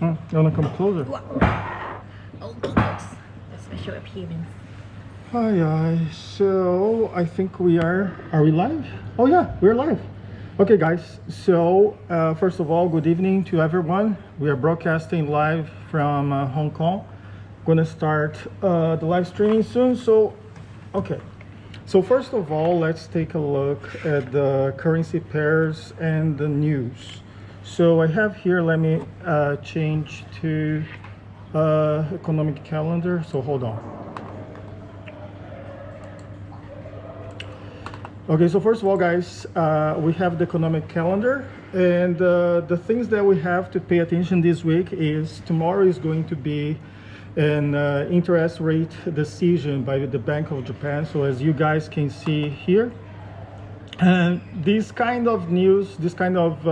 You wanna come closer? Okay, folks. The special appearance. Hi guys, so I think we are we live? Oh yeah, we're live. Okay guys, so first of all, good evening to everyone. We are broadcasting live from Hong Kong. Gonna start the live streaming soon, so okay. So first of all, let's take a look at the currency pairs and the news. So I have here, let me change to economic calendar, so hold on. Okay, so first of all, guys, we have the economic calendar, and the things that we have to pay attention this week is tomorrow is going to be an interest rate decision by the Bank of Japan. So as you guys can see here, and this kind of news, this kind of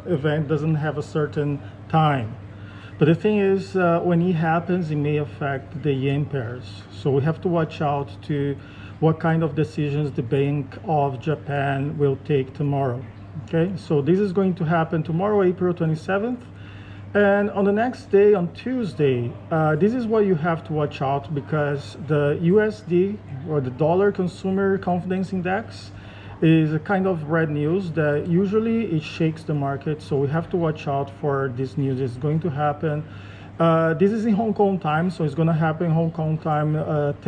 event doesn't have a certain time. But the thing is, when it happens, it may affect the yen pairs. So we have to watch out to what kind of decisions the Bank of Japan will take tomorrow. Okay, so this is going to happen tomorrow, April 27th. And on the next day, on Tuesday, this is what you have to watch out, because the USD, or the Dollar Consumer Confidence Index, is a kind of red news that usually it shakes the market. So we have to watch out for this news. It's going to happen. This is in Hong Kong time, so it's going to happen in Hong Kong time at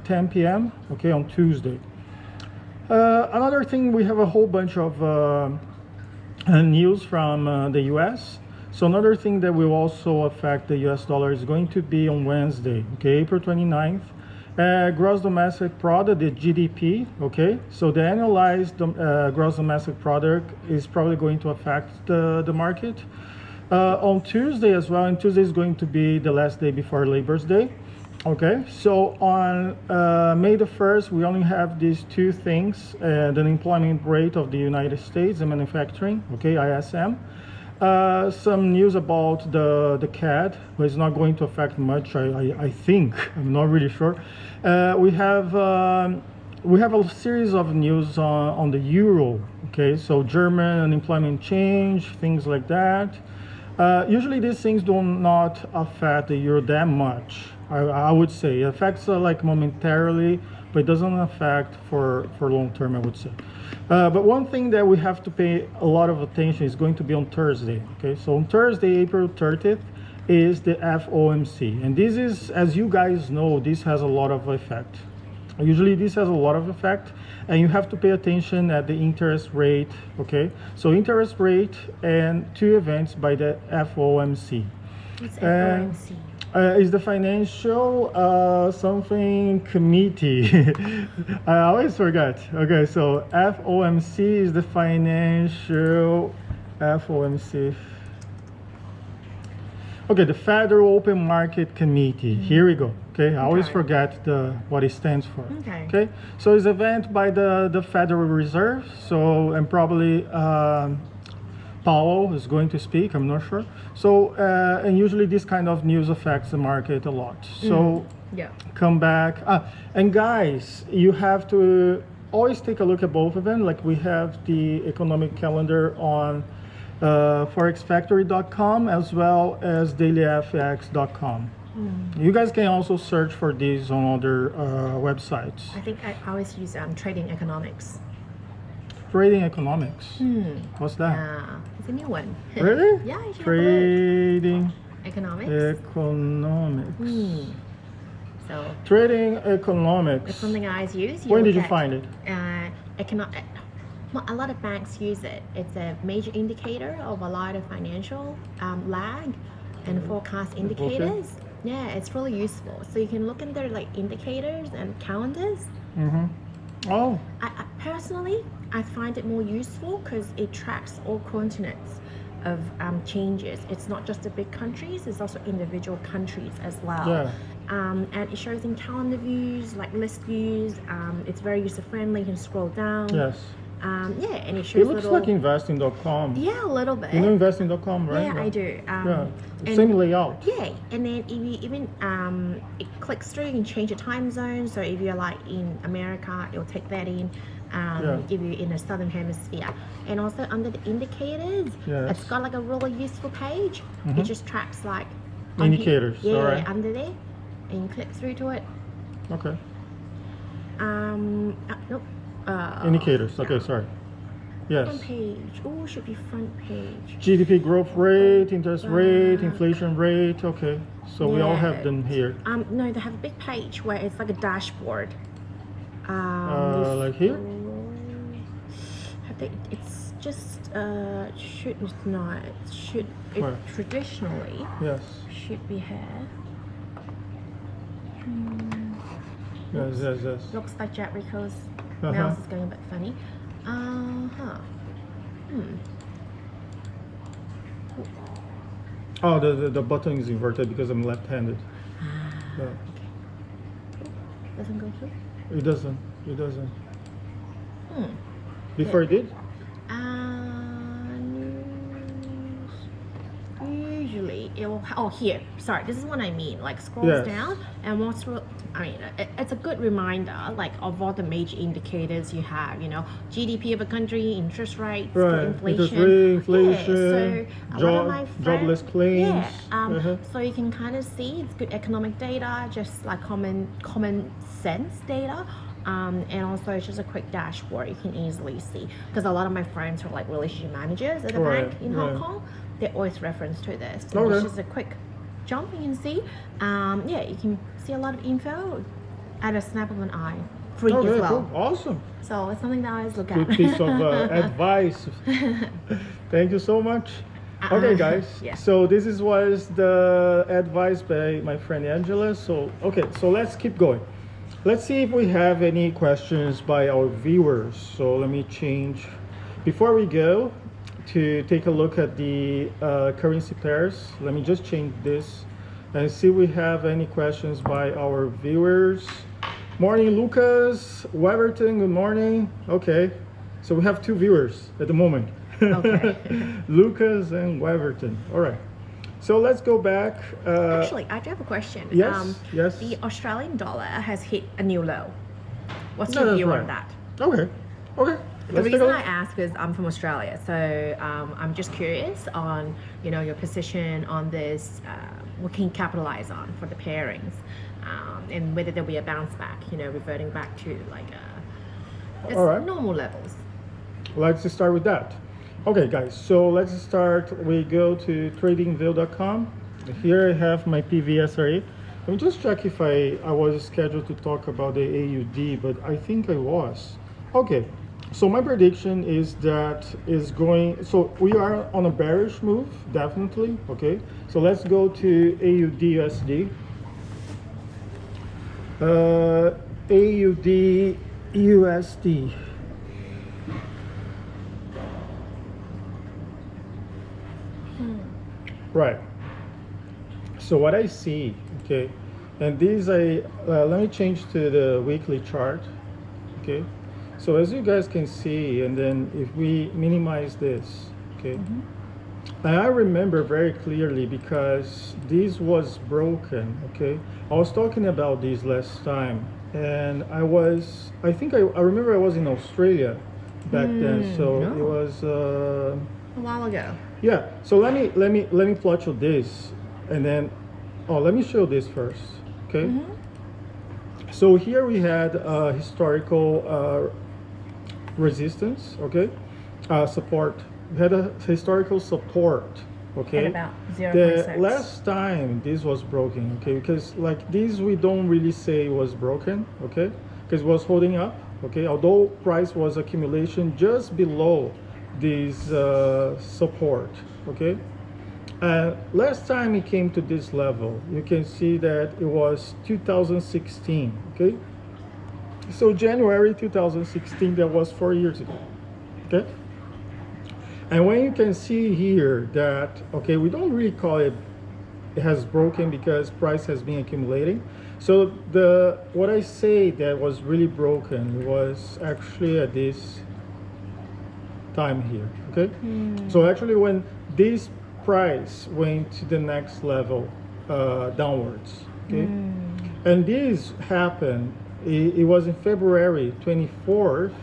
10 p.m. Okay, on Tuesday. Another thing, we have a whole bunch of news from the US. So another thing that will also affect the US dollar is going to be on Wednesday, okay, April 29th. Gross domestic product, the GDP, okay? So the annualized gross domestic product is probably going to affect the market. On Tuesday as well, and Tuesday is going to be the last day before Labor's Day, okay? So on May the 1st, we only have these two things, the unemployment rate of the United States and manufacturing, okay, ISM. Some news about the CAD, but it's not going to affect much, I think. I'm not really sure. We have a series of news on the euro. Okay, so German unemployment change, things like that. Usually these things do not affect the euro that much. I would say it affects like momentarily, but it doesn't affect for long term, I would say. But one thing that we have to pay a lot of attention is going to be on Thursday. Okay, so on Thursday, April 30th, is the FOMC, and this is, as you guys know, this has a lot of effect. Usually this has a lot of effect, and you have to pay attention at the interest rate. Okay, so interest rate and two events by the FOMC. What's FOMC? Is the financial something committee. I always forget. Okay, so FOMC is the financial FOMC. Okay, the Federal Open Market Committee. Here we go. Okay, I always forget what it stands for. Okay, so it's an event by the Federal Reserve. So, and probably Powell is going to speak, I'm not sure. So, and usually this kind of news affects the market a lot. So, yeah, come back. And guys, you have to always take a look at both of them. Like we have the economic calendar on forexfactory.com as well as dailyfx.com. You guys can also search for these on other websites. I think I always use Trading Economics. Trading Economics. What's that? Yeah, it's a new one. Really? Yeah, you should Trading Economics. Economics. So Trading Economics. it's something I always use. When did you find it? Well, a lot of banks use it. It's a major indicator of a lot of financial lag and forecast indicators. Okay. Yeah, it's really useful. So you can look in their like indicators and calendars. Oh. I personally, I find it more useful because it tracks all continents of changes. It's not just the big countries, it's also individual countries as well. Yeah. And it shows in calendar views, like list views. It's very user friendly. You can scroll down. Yes. Yeah, and it shows It looks like investing.com. Yeah, a little bit. You know investing.com, right? Yeah, I do. Yeah. Same layout. Yeah, and then if you even it clicks through, you can change your time zone. So if you're like in America, it'll take that in. if you're in the southern hemisphere. And also under the indicators, Yes. it's got like a really useful page. It just tracks like Indicators, yeah, alright. under there, and you click through to it. Okay. Nope. Indicators. Okay, sorry. Yes. Front page. Oh, should be front page. GDP growth rate, interest rate, inflation rate. Okay, so we all have them here. No, they have a big page where it's like a dashboard. Like here? Have they, it's just should not should it Where? traditionally Yes. should be here. Yes. Looks like Japa Rico's Uh-huh. mouse is going a bit funny. Oh, the button is inverted because I'm left-handed. No, Doesn't go through. it doesn't. It doesn't. Before it did? Usually it will. Oh, here. Sorry, this is what I mean. Like scrolls Yes. down and what's. I mean, it's a good reminder, like of all the major indicators you have. You know, GDP of a country, interest rates, Right. inflation. Interest rate, inflation, Yeah, so a lot of my jobless claims. Yeah. So you can kind of see it's good economic data, just like common sense data. And also it's just a quick dashboard you can easily see, because a lot of my friends are like relationship managers at a Right, bank in right. Hong Kong. They always reference to this. And Okay. it's just a quick jump you can see. Yeah, you can see a lot of info at a snap of an eye, free Okay, as well. cool. Awesome. So it's something that I always look at. Good piece of advice. Thank you so much. Okay, guys. Yeah. So this was the advice by my friend Angela. So let's keep going. Let's see if we have any questions by our viewers. So let me change. Before we go to take a look at the currency pairs, let me just change this and see if we have any questions by our viewers. Morning, Lucas, Weverton, good morning. Okay, so we have two viewers at the moment. Okay. Lucas and Weverton. All right. So let's go back. Actually, I do have a question. Yes, yes. The Australian dollar has hit a new low. What's No, your that's view right. on that? Okay. The Let's take a reason look. I ask is I'm from Australia, so I'm just curious on your position on this. What can you capitalize on for the pairings, and whether there'll be a bounce back, reverting back to like just All right. normal levels. Let's start with that. Okay, guys, so let's start. We go to tradingview.com. Here I have my PVSRA. Let me just check if I was scheduled to talk about the AUD, but I think I was. Okay, so my prediction is that is going, so we are on a bearish move, definitely, okay? So let's go to AUD USD. AUD USD. Right. So what I see, okay, and these let me change to the weekly chart, okay. So as you guys can see, and then if we minimize this, okay, and I remember very clearly because this was broken, okay. I was talking about this last time, and I remember I was in Australia back then, so it was. A while ago. Yeah, so let me plot you this, and then, let me show this first, okay? So here we had historical resistance, okay? Support. We had a historical support, okay? At about The 0.6. last time this was broken, okay? Because like this, we don't really say was broken, okay? Because it was holding up, okay? Although price was accumulation just below this support, okay. Last time it came to this level, you can see that it was 2016, okay. So January 2016, that was 4 years ago, okay. And when you can see here that, okay, we don't really call it has broken because price has been accumulating. So what I say that was really broken was actually at this time here, okay. So actually when this price went to the next level downwards, okay, and this happened, it was in February 24th,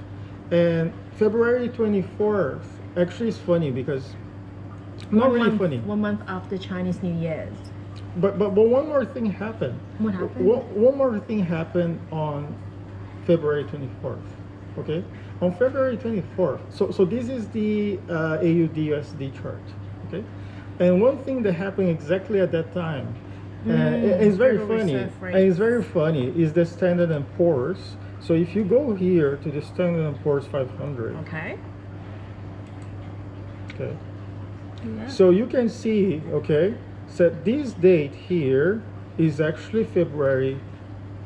And February 24th actually is funny because not One really month, funny. 1 month after Chinese New Year's. But one more thing happened. What happened? One more thing happened on February 24th. Okay, on February 24th. So this is the AUD USD chart. Okay, and one thing that happened exactly at that time, it's very Federal funny. Reserve And it's very funny is the Standard and Poor's. So if you go here to the Standard and Poor's 500. Okay. Okay. Yeah. So you can see, okay, so this date here is actually February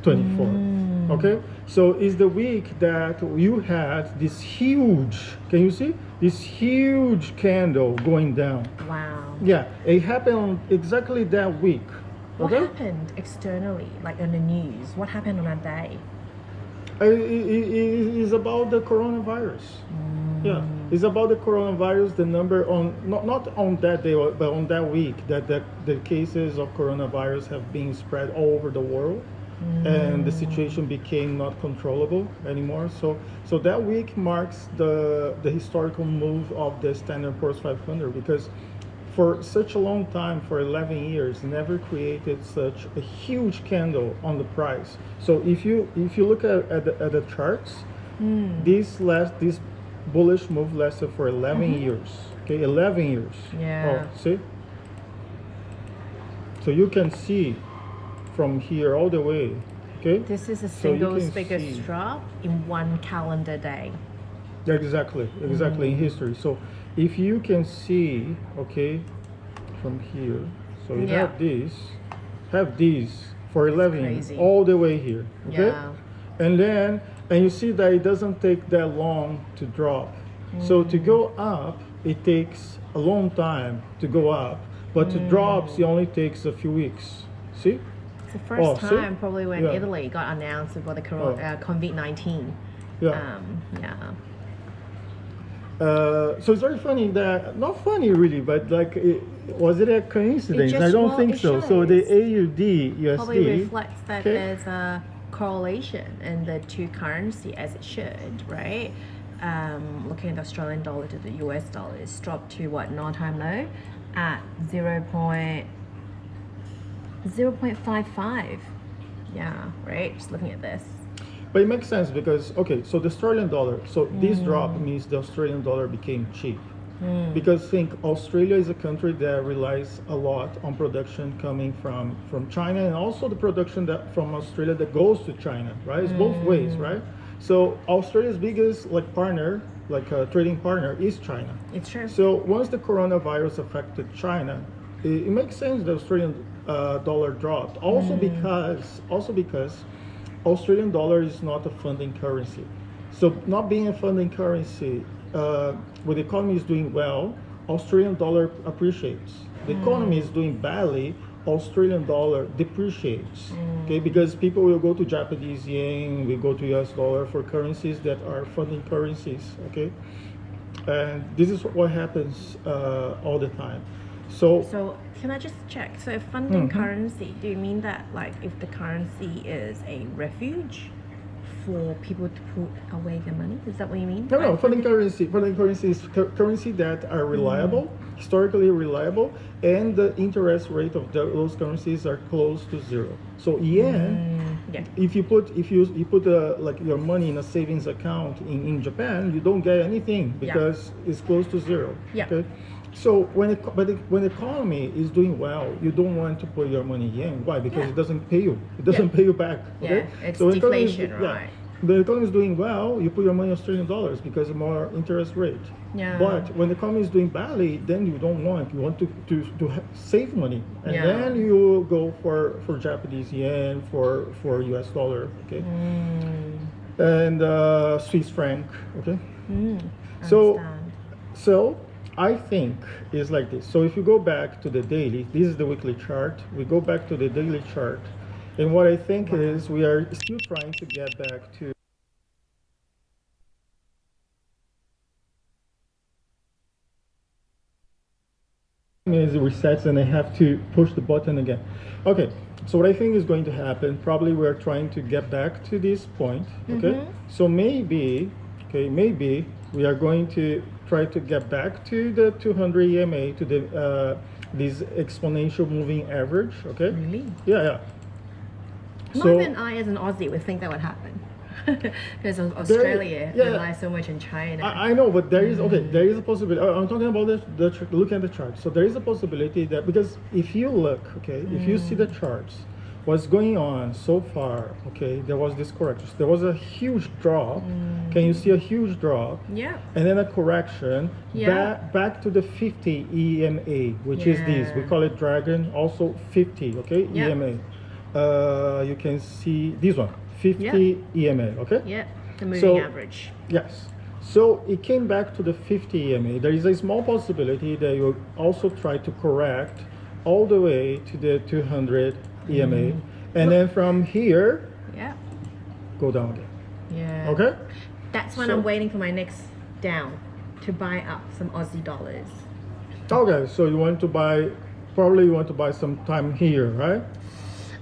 24th. Okay, so it's the week that you had this huge, can you see? This huge candle going down. Wow. Yeah, it happened on exactly that week. What Okay? happened externally, like on the news? What happened on that day? It is about the coronavirus. Yeah, it's about the coronavirus. The number on not on that day, but on that week, that the cases of coronavirus have been spread all over the world, and the situation became not controllable anymore. So that week marks the historical move of the Standard & Poor's 500 because for such a long time, for 11 years, never created such a huge candle on the price. So if you look at the charts, this bullish move lasted for 11 years. Okay, 11 years. Yeah. Oh, see? So you can see from here all the way. Okay. This is a So you single can biggest see- drop in one calendar day. Exactly in history. So if you can see, okay, from here, so you Yeah. have these for 11 crazy. all the way here, okay, Yeah. and you see that it doesn't take that long to drop. So to go up, it takes a long time to go up, but to drop, it only takes a few weeks. See? It's the first see? time probably when Yeah. Italy got announced before the COVID-19. Yeah. Yeah. So it's very funny that, not funny really, but like, was it a coincidence? I just- don't well, think it so. So the shows. AUD Probably USD, reflects that okay. there's a correlation in the two currency as it should, right? Looking at the Australian dollar to the US dollar, it's dropped to what, an all-time low at 0.55. Yeah, right? Just looking at this. But it makes sense because, okay, so the Australian dollar, so this drop means the Australian dollar became cheap. Because think Australia is a country that relies a lot on production coming from China, and also the production that from Australia that goes to China, right? It's both ways, right? So Australia's biggest partner, trading partner, is China. It's true. So once the coronavirus affected China, it makes sense the Australian dollar dropped. Also because Australian dollar is not a funding currency. So not being a funding currency, when the economy is doing well, Australian dollar appreciates. The economy is doing badly, Australian dollar depreciates. Okay, because people will go to Japanese yen, we go to US dollar for currencies that are funding currencies. Okay, and this is what happens all the time. So can I just check? So if funding currency, do you mean that like if the currency is a refuge for people to put away their money? Is that what you mean? no, Like funding currency is currency that are reliable, historically reliable, and the interest rate of those currencies are close to zero. So yen, Yeah. if you put like your money in a savings account in Japan, you don't get anything because it's close to zero. Yeah. Okay. So when the economy is doing well, you don't want to put your money in yen. Why? Because Yeah. it doesn't pay you. It doesn't pay you back. Okay. Yeah, it's when the economy deflation, right? The economy is doing well, you put your money in Australian dollars because of more interest rate. Yeah. But when the economy is doing badly, then you want to save money, and Yeah. then you go for Japanese yen, for US dollar, okay, and Swiss franc, okay. So Understand. so I think it's like this. So if you go back to the daily, this is the weekly chart. We go back to the daily chart. And what I think is we are still trying to get back to it resets and I have to push the button again. Okay, so what I think is going to happen, probably we're trying to get back to this point. Okay, so maybe okay, maybe we are going to try to get back to the 200 EMA, to the this exponential moving average, okay? Really? Yeah. Not even I, as an Aussie, would think that would happen. Because Australia relies so much on China. I know, but there is there is a possibility. I'm talking about look at the chart. So there is a possibility that, because if you look, okay, if you see the charts, what's going on so far, okay, there was this correction. There was a huge drop. Can you see a huge drop? Yeah. And then a correction back to the 50 EMA, which is this. We call it Dragon, also 50, okay, EMA. You can see this one. 50 EMA, okay? Yeah, the moving average. Yes. So it came back to the 50 EMA. There is a small possibility that you also try to correct all the way to the 200 EMA. And then from here, go down again. Yeah. Okay? That's when I'm waiting for my next down to buy up some Aussie dollars. Okay, so you want to buy, probably you want to buy some time here, right?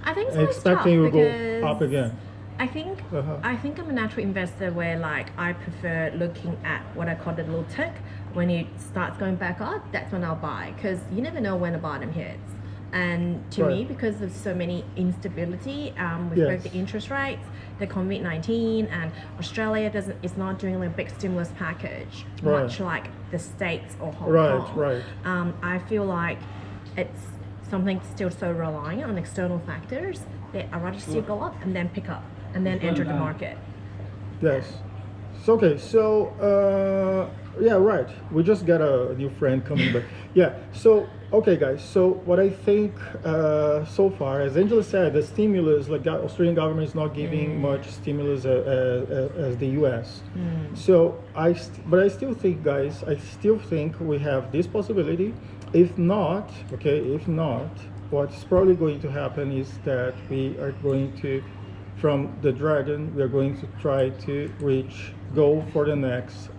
I think so. Expecting you to go up again. I think I'm a natural investor where, like, I prefer looking at what I call the little tick. When it starts going back up, that's when I'll buy, because you never know when the bottom hits. And to me, because of so many instability with both the interest rates, the COVID-19, and Australia is not doing a big stimulus package, much like the States or Hong Kong. I feel like it's something still so reliant on external factors that I'd rather still go up and then pick up and then enter the market. Yes. So, okay, so yeah, right. We just got a new friend coming back. Yeah. So, okay, guys. So, what I think so far, as Angela said, the stimulus, like the Australian government is not giving much stimulus as the U.S. So, but I still think, guys, I still think we have this possibility. If not, what's probably going to happen is that we are going to, from the Dragon, we are going to try to go for the next,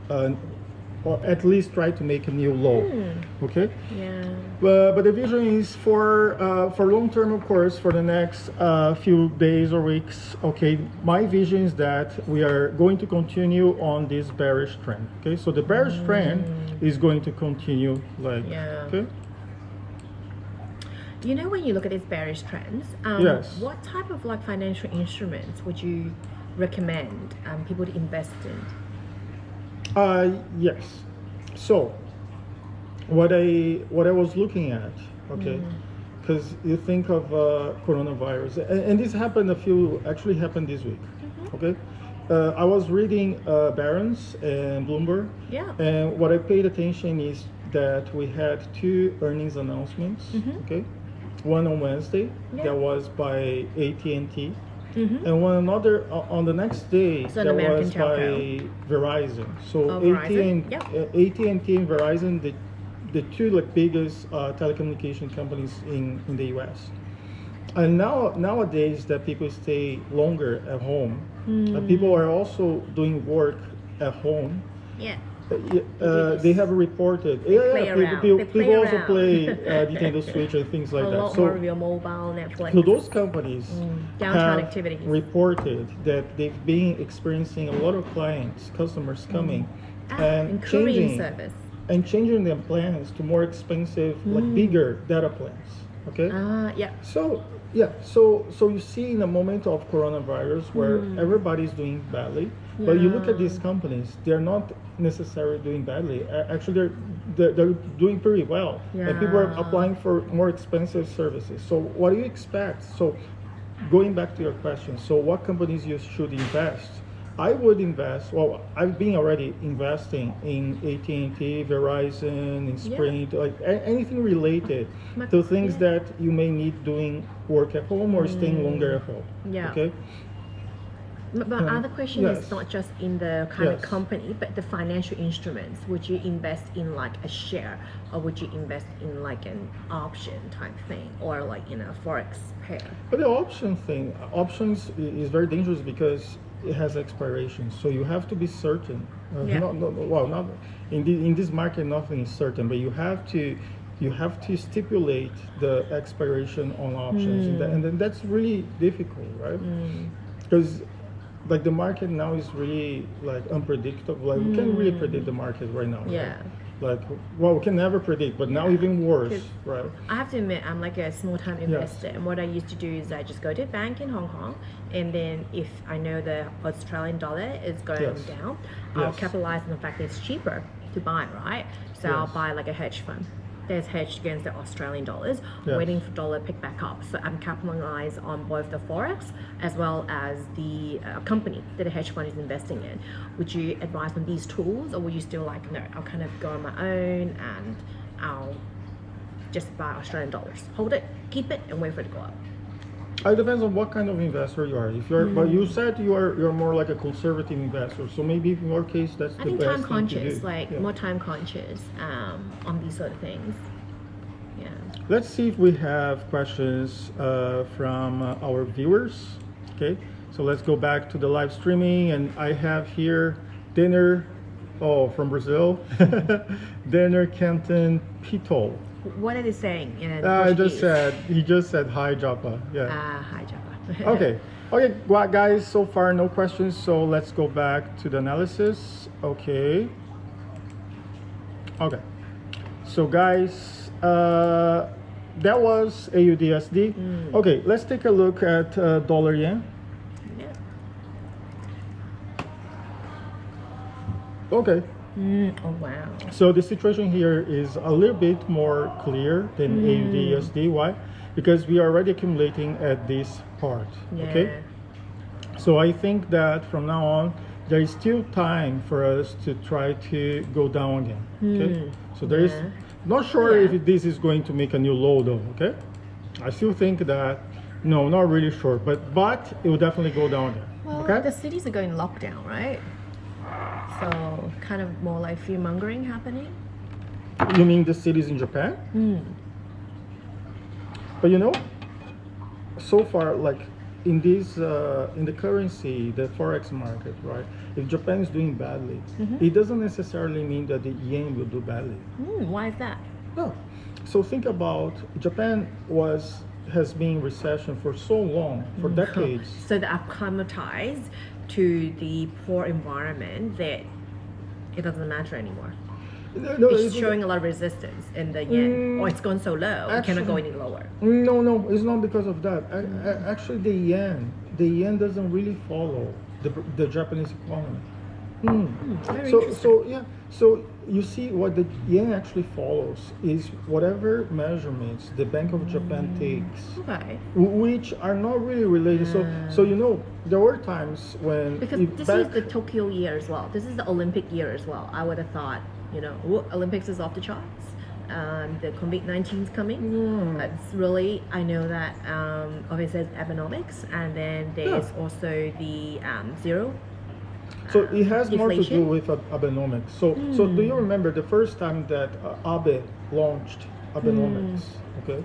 or at least try to make a new low. Okay. Yeah. But the vision is for long term, of course, for the next few days or weeks. Okay. My vision is that we are going to continue on this bearish trend. Okay. So the bearish trend is going to continue, like, okay. You know, when you look at these bearish trends, what type of like financial instruments would you recommend people to invest in? Yes. So what I was looking at, okay, because you think of coronavirus, and this happened actually happened this week. Okay. I was reading Barron's and Bloomberg, and what I paid attention is that we had two earnings announcements. Okay. One on Wednesday, that was by AT&T, and one another on the next day, that was by Verizon. So AT&T and Verizon, the two like biggest telecommunication companies in the US. And nowadays that people stay longer at home, people are also doing work at home. They have reported. People also play Nintendo Switch and things like that. A lot more of your mobile, Netflix. So those companies downtown have activities reported that they've been experiencing a lot of customers coming and changing their plans to more expensive, like bigger data plans. Okay. So you see, in a moment of coronavirus where everybody's doing badly, but you look at these companies, they're not necessarily doing badly. Actually, they're doing pretty well, and people are applying for more expensive services. So what do you expect? So going back to your question, so what companies you should invest? I would invest. Well, I've been already investing in AT&T, Verizon, in Sprint, like anything related to things that you may need doing work at home or staying longer at home. Okay. But other question is not just in the kind of company, but the financial instruments. Would you invest in like a share, or would you invest in like an option type thing, or like in a forex pair? But the options is very dangerous because it has expiration. So you have to be certain. Not in this market, nothing is certain, but you have to stipulate the expiration on options, and then that's really difficult, right? Because like the market now is really like unpredictable. Like we can't really predict the market right now. Yeah. Right? Like, well, we can never predict, but now even worse, 'Cause right? I have to admit, I'm like a small-time investor, and what I used to do is I just go to a bank in Hong Kong, and then if I know the Australian dollar is going Yes. down, I'll Yes. capitalize on the fact that it's cheaper to buy, right? So I'll Yes. buy like a hedge fund that's hedged against the Australian dollars, Yes. waiting for dollar pick back up. So I'm capitalized on both the forex as well as the company that a hedge fund is investing in. Would you advise on these tools, or would you still like, no, I'll kind of go on my own and I'll just buy Australian dollars, hold it, keep it, and wait for it to go up? It depends on what kind of investor you are. If you're, but you said you're more like a conservative investor, so maybe in your case that's I the think best time thing to conscious, do. like Yeah. more time conscious on these sort of things. Yeah. Let's see if we have questions from our viewers. Okay, so let's go back to the live streaming, and I have here dinner. Oh, from Brazil, dinner Canton Pito. What are they saying in I Portuguese? he just said hi, Japa. Yeah. Hi, Japa. Okay. Okay, well, guys, so far no questions, so let's go back to the analysis. Okay. Okay. So, guys, that was AUDSD. Okay, let's take a look at dollar yen. Yeah. Okay. Oh, wow. So the situation here is a little bit more clear than AUDUSD. Why? Because we are already accumulating at this part. Okay. Yeah. So I think that from now on, there is still time for us to try to go down again. Okay. So there is Yeah. not sure Yeah. if this is going to make a new low though. Okay. I still think that no, not really sure, but it will definitely go down again. Well, Okay. the cities are going lockdown, right? So kind of more like fear mongering happening. You mean the cities in Japan? But so far, like in this, in the currency, the forex market, right? If Japan is doing badly, it doesn't necessarily mean that the yen will do badly. Why is that? No. So think about Japan has been in recession for so long, for decades. So they are acclimatized to the poor environment that it doesn't matter anymore. No, It's showing a lot of resistance in the yen. It's gone so low, it cannot go actually- any lower. No, it's not because of that. Actually, the yen doesn't really follow the Japanese economy. Very So, interesting. so you see, what the yen actually follows is whatever measurements the Bank of Japan takes, Okay. which are not really related. So there were times when Because this is the Tokyo year as well. This is the Olympic year as well. I would have thought, Olympics is off the charts. The COVID-19 is coming. It's really, I know that obviously there's Abenomics, and then there's also the zero. So it has more to do deflation? with Abenomics. So do you remember the first time that Abe launched Abenomics? Okay,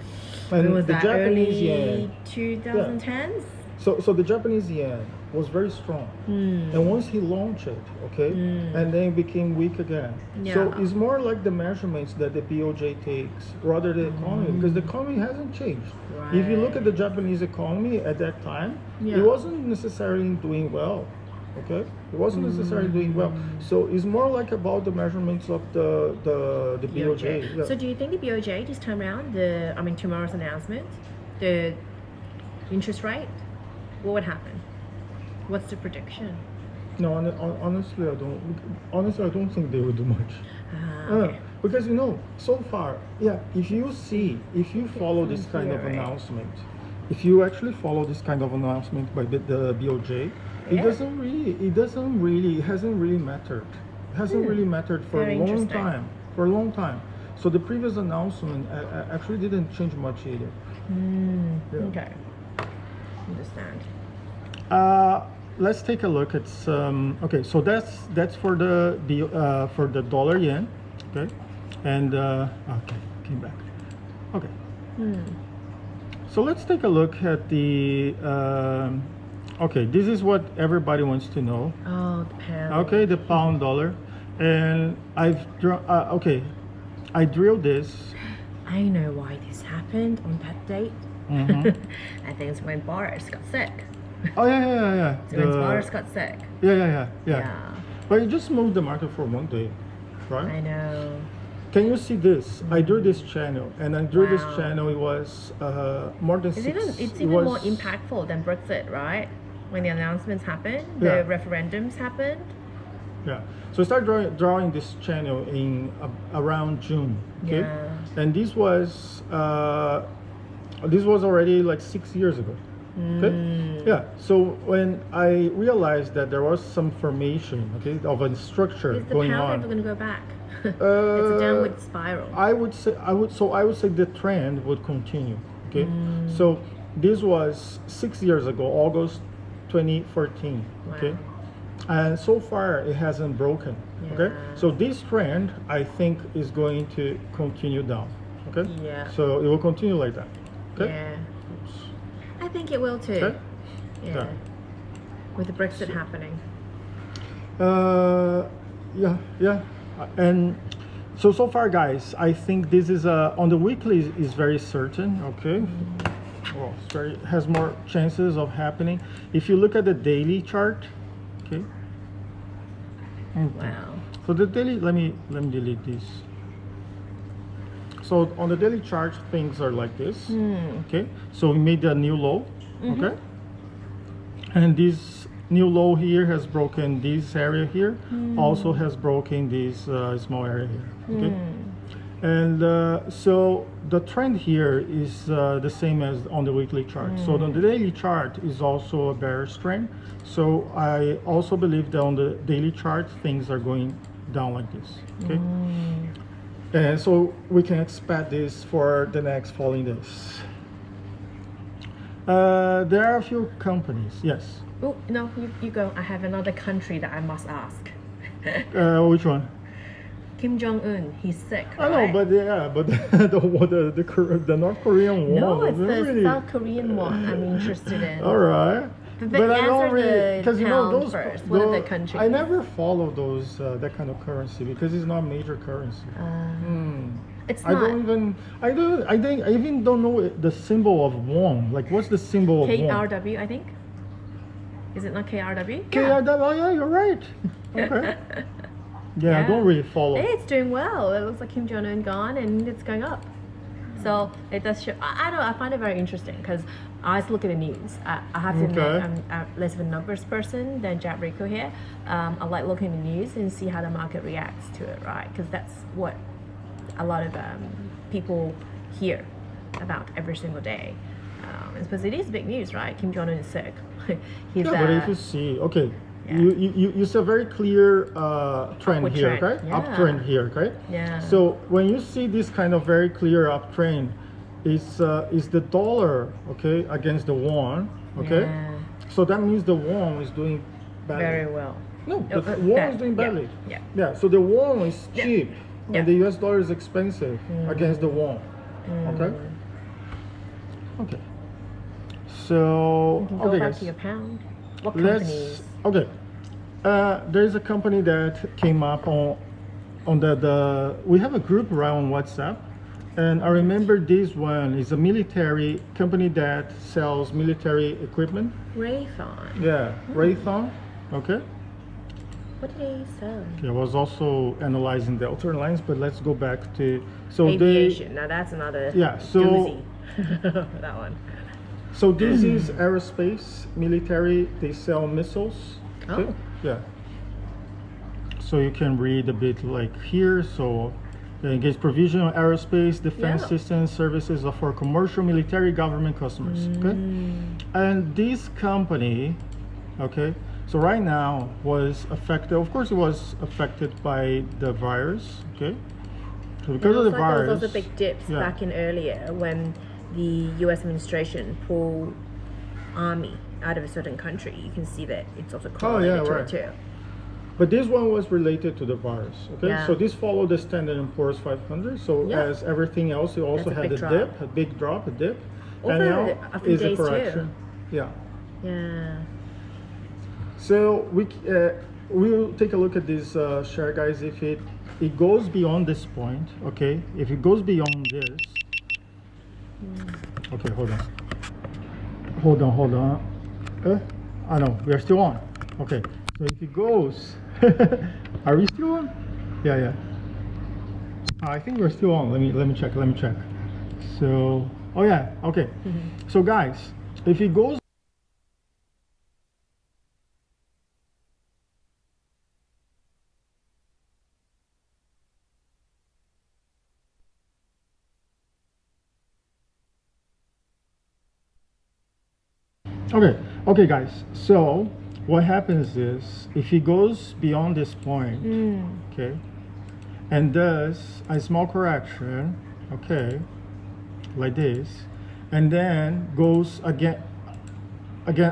and Was the that Japanese early yen. 2010s? So the Japanese yen was very strong, and once he launched it, okay, and then it became weak again. So Yeah. it's more like the measurements that the BOJ takes rather than the economy, because the economy hasn't changed. If you look at the Japanese economy at that time, Yeah. it wasn't necessarily doing well. Okay, it wasn't necessarily doing well. So it's more like about the measurements of the BOJ. Yeah. So do you think the BOJ this time around, tomorrow's announcement, the interest rate, what would happen? What's the prediction? No, honestly, I don't. Honestly, I don't think they will do much. Okay. Because so far, if you follow this kind of Right. announcement, if you actually follow this kind of announcement by the BOJ, it Yeah. hasn't really mattered. It hasn't really mattered for Very a long interesting. time. For a long time. So the previous announcement actually didn't change much either. Yeah. Okay. Understand. Let's take a look at some. Okay, so that's for the dollar yen. Okay, and okay, came back. Okay. So let's take a look at the. Okay, this is what everybody wants to know. Oh, the pound. Okay, the pound dollar, and I drilled this. I know why this happened on that date. Mhm. I think it's when Boris got sick. Oh yeah. So when Boris got sick. Yeah. But you just moved the market for one day, right? I know. Can you see this? I drew this channel, and I drew this Wow. channel. It was more than It's six. even more impactful than Brexit, right? When the announcements happened, the referendums happened. Yeah. So I started drawing this channel in around June. Okay. Yeah. And this was already like 6 years ago. Okay. Yeah. So when I realized that there was some formation, okay, of a structure Is the going pound on. ever going to go back? It's a downward spiral. I would say the trend would continue. Okay. So this was 6 years ago, August 2014. Okay. Wow. And so far it hasn't broken. Okay. Yeah. So this trend I think is going to continue down. Okay. Yeah. So it will continue like that. Okay. Yeah. I think it will too. Okay. Yeah. With the Brexit happening. Yeah. And so far, guys, I think this is on the weekly is very certain. Okay. Well, it's has more chances of happening. If you look at the daily chart, okay. Wow. So the daily, let me delete this. So on the daily chart, things are like this. Okay. So we made a new low. Okay. And this new low here has broken this area here. Also has broken this small area here. Okay. And so the trend here is the same as on the weekly chart. So on the daily chart is also a bearish trend. So I also believe that on the daily chart things are going down like this. Okay. And so we can expect this for the next following days. There are a few companies. Yes. Oh no, you go. I have another country that I must ask. Which one? Kim Jong-un, he's sick. I know, but the North Korean one. No, it's the really... South Korean one I'm interested in. All right. But I don't really, because you know those first. What are the countries? I never follow those that kind of currency because it's not major currency. It's not. I even don't know the symbol of won. Like, what's the symbol of won? KRW, I think. Is it not KRW? KRW. Oh yeah, you're right. Okay. Yeah, I don't really follow. Hey, it's doing well. It looks like Kim Jong Un gone and it's going up. So it does show. I don't know. I find it very interesting because I always look at the news. I have to admit, I'm less of a numbers person than Japa Rico here. I like looking at the news and see how the market reacts to it, right? Because that's what a lot of people hear about every single day. Because it is big news, right? Kim Jong Un is sick. He's, but if you see, okay. Yeah. You see a very clear trend Upward here, trend. okay? Yeah. Uptrend here, okay? Yeah. So when you see this kind of very clear uptrend, is the dollar, okay, against the won, okay? Yeah. So that means the won is doing badly. Very well. No, the won is doing badly. Yeah. So the won is cheap, and the US dollar is expensive against the won. Okay. Okay. So You can go back guys. to your pound. What companies? Okay. There's a company that came up on the we have a group around WhatsApp, and I remember this one is a military company that sells military equipment. Raytheon. Yeah, Raytheon. Okay. What did they sell? Okay, I was also analyzing Delta Airlines, but let's go back to Aviation. Now that's another doozy. That one. So this is Aerospace, military. They sell missiles. Okay? Oh. Yeah. So you can read a bit like here. So engage provision of aerospace defense systems services are for commercial, military, government customers. Okay. And this company, okay. So right now was affected. Of course, it was affected by the virus. Okay. So because of the virus, there was also big dips back in earlier when the U.S. administration pulled army out of a certain country. You can see that it's also correlated to it too. But this one was related to the virus. Okay, Yeah. so this followed the Standard & Poor's 500. So as everything else, it also had a dip, a big drop, a dip, Over and now a few is a days correction. too. Yeah. Yeah. So we'll take a look at this share, guys. If it goes beyond this point, okay. If it goes beyond this, okay. Hold on. Oh no, we are still on. Okay, so if it goes, are we still on? Yeah, yeah. I think we're still on. Let me check. Let me check. So, oh yeah, okay. So guys, if it goes. Okay, okay, guys. So what happens is if it goes beyond this point, okay, and does a small correction, okay, like this, and then goes again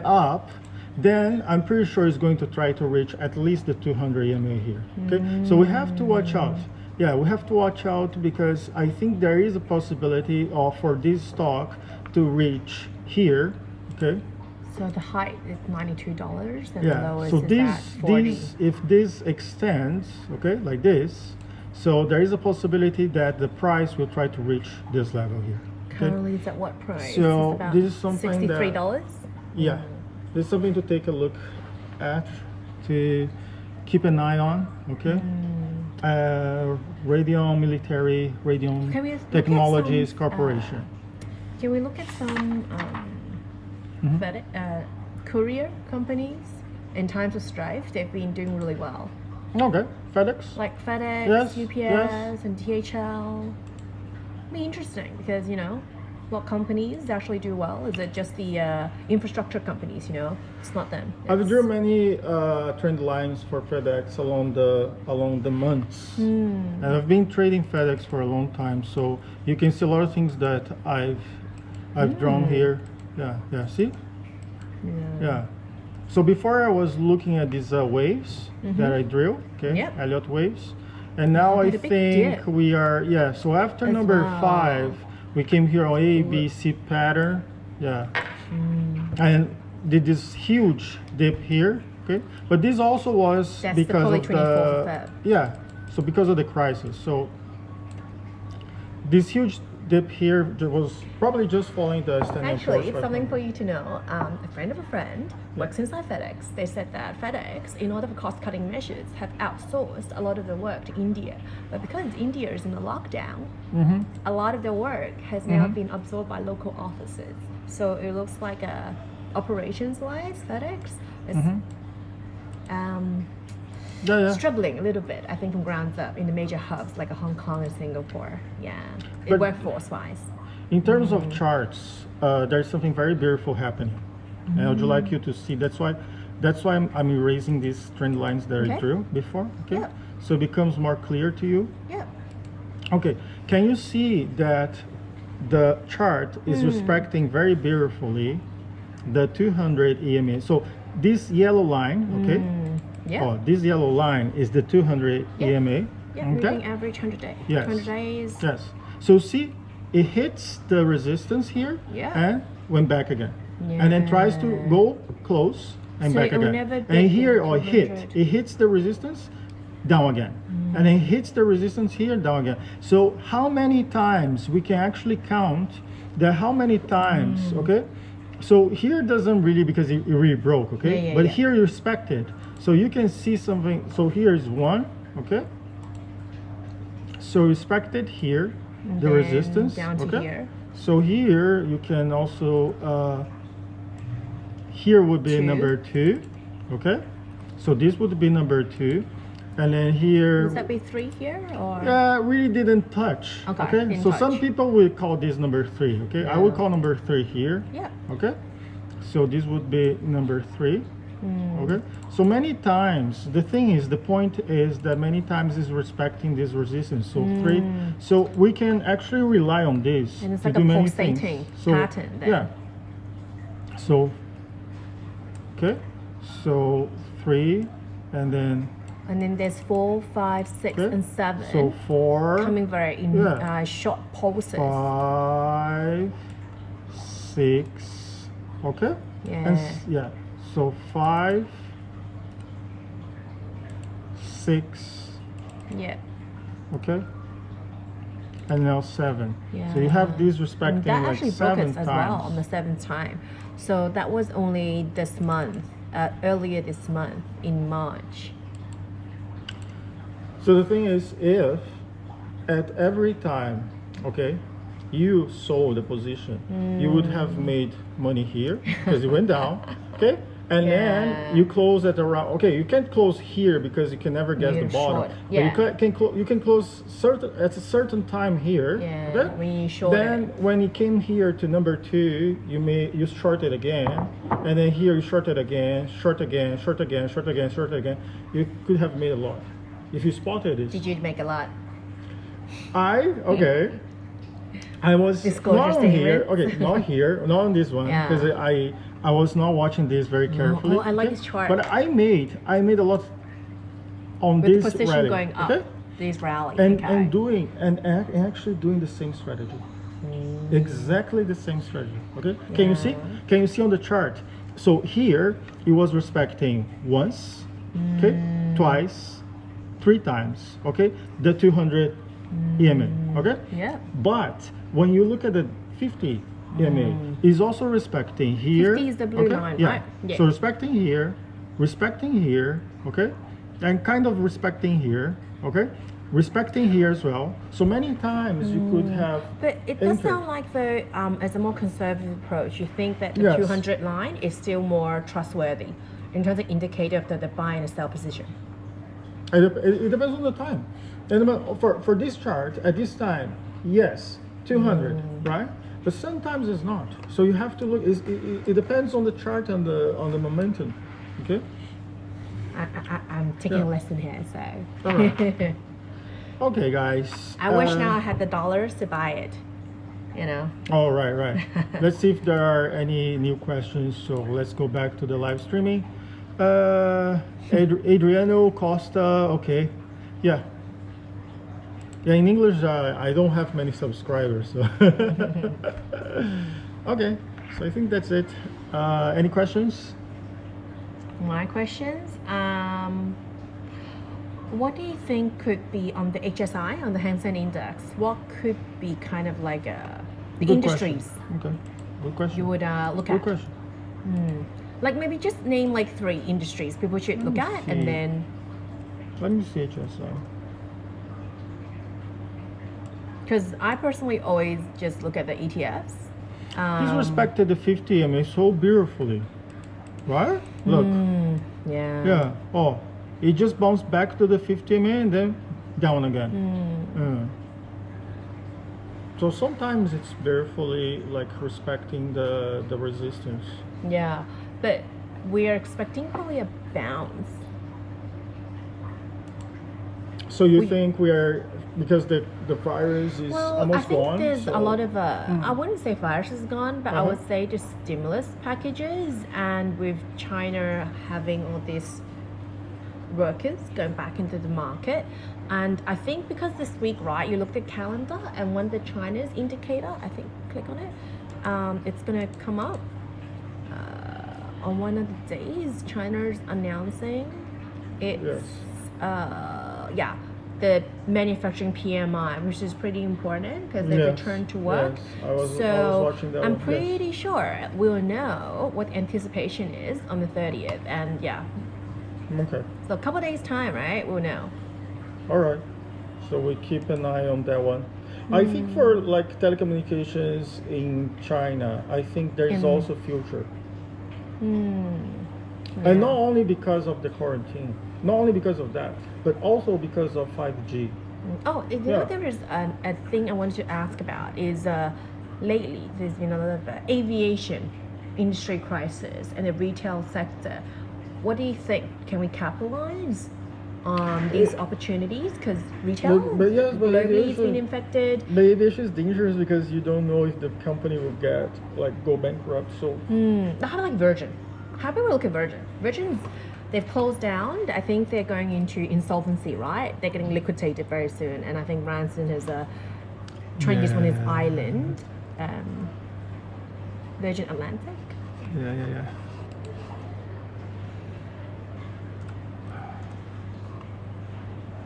up, then I'm pretty sure it's going to try to reach at least the 200 EMA here. Okay, so we have to watch out. Yeah, we have to watch out because I think there is a possibility of for this stock to reach here. Okay. So the height is $92 and the Yeah. lowest So is at 40. if this extends, okay, like this, so there is a possibility that the price will try to reach this level here. Okay? Currently it's at what price? So It's about this is something that- $63? Yeah, this is something to take a look at, to keep an eye on. Okay. Radion Military Radion Can we look at Technologies some, Corporation. Can we look at some courier companies in times of strife? They've been doing really well. Okay, FedEx. Like FedEx, Yes, UPS, yes. and DHL. Be interesting because, you know, what companies actually do well? Is it just the infrastructure companies, you know? It's not them. I've It's- drew many trend lines for FedEx along the months, and I've been trading FedEx for a long time, so you can see a lot of things that I've drawn here. Yeah, yeah. See? Yeah. So before I was looking at these waves that I drew, okay, Yep. Elliott waves, and now I did a big think dip. we are So after As number well. 5, we came here on A, B, C pattern, yeah, and did this huge dip here, okay. But this also was That's the because probably of 24th of the Feb. yeah. So because of the crisis, so this huge dip here was probably just following the standard Actually, Poor's it's something 500. for you to know. A friend of a friend works inside FedEx. They said that FedEx, in order for cost-cutting measures, have outsourced a lot of their work to India. But because India is in a lockdown, a lot of their work has now been absorbed by local offices. So it looks like operations-wise, FedEx is Yeah. struggling a little bit, I think, from ground up in the major hubs like Hong Kong and Singapore. Yeah, But- workforce-wise. In terms of charts, there's something very beautiful happening, and I would like you to see. That's why I'm erasing these trend lines that I Okay. drew before. Okay, Yeah. so it becomes more clear to you. Yeah. Okay, can you see that the chart is respecting very beautifully the 200 EMA? So this yellow line, okay. Yeah. Oh, this yellow line is the 200 Yeah. EMA. Yeah, moving average 100 days. Yes. 100 days. Yes. So see, it hits the resistance here Yeah. and went back again. And then tries to go close and So back it will again. never And break here, the or hit, 200. it hits the resistance, down again. And then hits the resistance here, down again. So how many times we can actually count that how many times, okay? So here doesn't really, because it really broke, okay? Yeah, yeah, but yeah. here you respect it. So you can see something, so here is one, okay? So respected here, the then resistance, down to okay? here. So here you can also, here would be Two. number 2, okay? So this would be number 2. And then here, Would that be 3 here or? really didn't touch. Okay, didn't so some touch. people will call this number 3. Okay, I would call number 3 here. Yeah. Okay, so this would be number 3. Okay, so many times the thing is, the point is that many times is respecting this resistance. So 3. So we can actually rely on this And it's to like do a many pulsating things. So, pattern then. Yeah. So okay, so 3, and then And then there's 4, 5, 6, okay. and 7 So 4. coming very in Yeah. short pulses. 5, 6, okay? And yeah, so 5, 6, Yeah. okay? and now 7. Yeah. So you have these And respecting that like actually broke 7 us as times. well on the 7th time. So that was only this month, earlier this month in March. So the thing is, if at every time, okay, you sold a position, you would have made money here because it went down, okay? And Yeah. then you close at around, okay, you can't close here because you can never guess the You're bottom. short. But you Yeah. you can close at a certain time here, Yeah, okay? when you shorted Then it. when you came here to number 2, you shorted again, and then here you shorted again, short again, short again, short again, short again. You could have made a lot if you spotted it. Did you make a lot? Okay. I was Disclosure not on here. statement. Okay, not here, not on this one Yeah. because I was not watching this very carefully. Oh, I like okay? this chart. But I made a lot on With this the position rally, going up, okay? these rallies. And okay. actually doing the same strategy, exactly the same strategy. Okay, can you see? Can you see on the chart? So here it was respecting once, okay, twice, 3 times. Okay, the 200 EMA. Okay. Yeah. But when you look at the 50 EMA, is also respecting here. 50 is the blue okay? line, Yeah. right? Yeah. So respecting here, okay, and kind of respecting here, okay, respecting here as well. So many times you could have. But it does entered. sound like though, as a more conservative approach, you think that the Yes. 200 line is still more trustworthy in terms of indicator of the buy and the sell position. It depends on the time. And for this chart at this time, yes, 200, right? But sometimes it's not. So you have to look. It depends on the chart and the momentum. Okay. I'm taking Yeah. a lesson here, so. All right. Okay, guys. I wish now I had the dollars to buy it. You know. Oh, right. Let's see if there are any new questions. So let's go back to the live streaming. Adriano Costa. Okay. Yeah. Yeah, in English, I don't have many subscribers. So. Okay, so I think that's it. Any questions? My questions. What do you think could be on the HSI, on the Hang Seng Index? What could be kind of like the Good industries question. Okay, good question. you would look Good at? question. Like maybe just name like 3 industries people should look me at, see. and then Let me see HSI. because I personally always just look at the ETFs. He's respected the 50 EMA so beautifully, right? Look, Yeah. yeah. Oh, it just bounced back to the 50 EMA and then down again. So sometimes it's beautifully like respecting the resistance. Yeah, but we are expecting probably a bounce. So you think we are, because the virus is Well, I almost think gone? there's so- a lot of I wouldn't say virus is gone, but I would say just stimulus packages, and with China having all these workers going back into the market. And I think because this week, right, you looked at calendar, and when the China's indicator, I think click on it, it's gonna come up on one of the days. China's announcing it's Yes. the manufacturing PMI, which is pretty important because they Yes, return to work. yes. I was So watching that I'm one, yes. pretty sure we'll know what anticipation is on the 30th, and Okay. so a couple days time, right? We'll know. All right. So we keep an eye on that one. I think for like telecommunications in China, I think there's also future. And not only because of the quarantine, not only because of that, but also because of 5G. Oh, you know, Yeah. there is a thing I wanted to ask about is lately there's been a lot of aviation industry crisis and the retail sector. What do you think? Can we capitalize on these opportunities? Because retail But yes, but globally has been aviation- infected. But aviation is dangerous because you don't know if the company will go bankrupt. So How about like Virgin? How about we look at Virgin? Virgin's they've closed down. I think they're going into insolvency, right? They're getting liquidated very soon, and I think Branson is trying to use one of his island, Virgin Atlantic. yeah.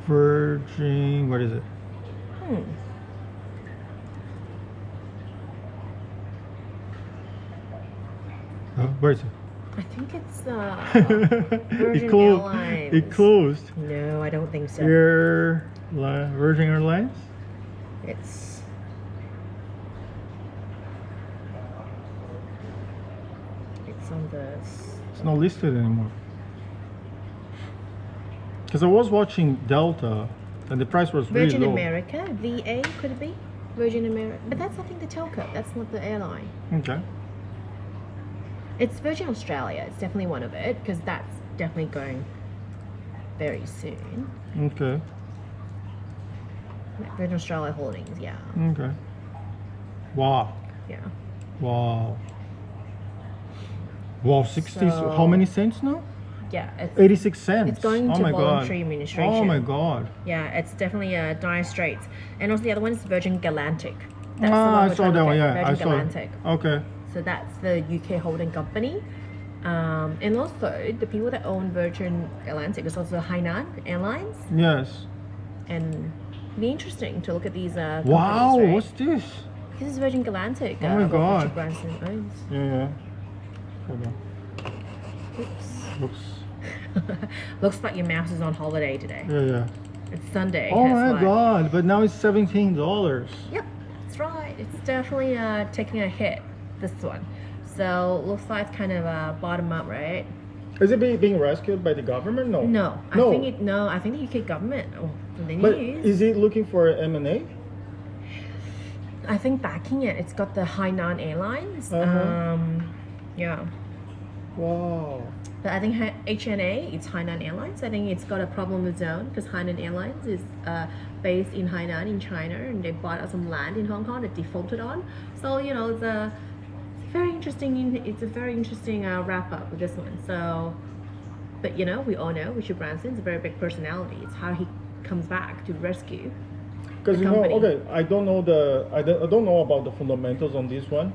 Virgin, what is it? Where is it? I think it's it Virgin closed. Airlines. It closed. No, I don't think so. Virgin Airlines. It's on this. It's not listed anymore. Because I was watching Delta, and the price was really Virgin low. America, VA, could it be? Virgin America, but that's I think the telco. That's not the airline. Okay. It's Virgin Australia. It's definitely one of it because that's definitely going very soon. Okay. Virgin Australia Holdings, yeah. Okay. Wow. Yeah. Wow. Wow, 60, So- how many cents now? Yeah. 86 cents. It's going oh to my voluntary God. administration. Oh my God. Yeah, it's definitely a dire straits. And also the other one is Virgin Galactic. That's the I we're saw trying to that one, look yeah. at, I Virgin saw Galactic. it. Okay. So that's the UK holding company. And also the people that own Virgin Atlantic is also Hainan Airlines. Yes. And it'd be interesting to look at these companies, Wow, right? what's this? This is Virgin Galactic. Oh my what God. Richard Branson owns. Yeah. Hold on. Oops. Oops. Looks like your mouse is on holiday today. Yeah. It's Sunday. Oh that's my why. God, but now it's $17. Yep, that's right. It's definitely taking a hit, this one. So looks like it's kind of bottom up, right? Is it being rescued by the government? No. No, No. I think the UK government. Oh, the But news. is it looking for M&A? I think backing it, it's got the Hainan Airlines. Uh-huh. Yeah. Wow. But I think HNA, it's Hainan Airlines. I think it's got a problem with zone because Hainan Airlines is based in Hainan in China, and they bought out some land in Hong Kong that defaulted on. So it's a very interesting. It's a very interesting wrap up with this one. So, but we all know Richard Branson's a very big personality. It's how he comes back to rescue. Because the company. okay, I don't know about the fundamentals on this one,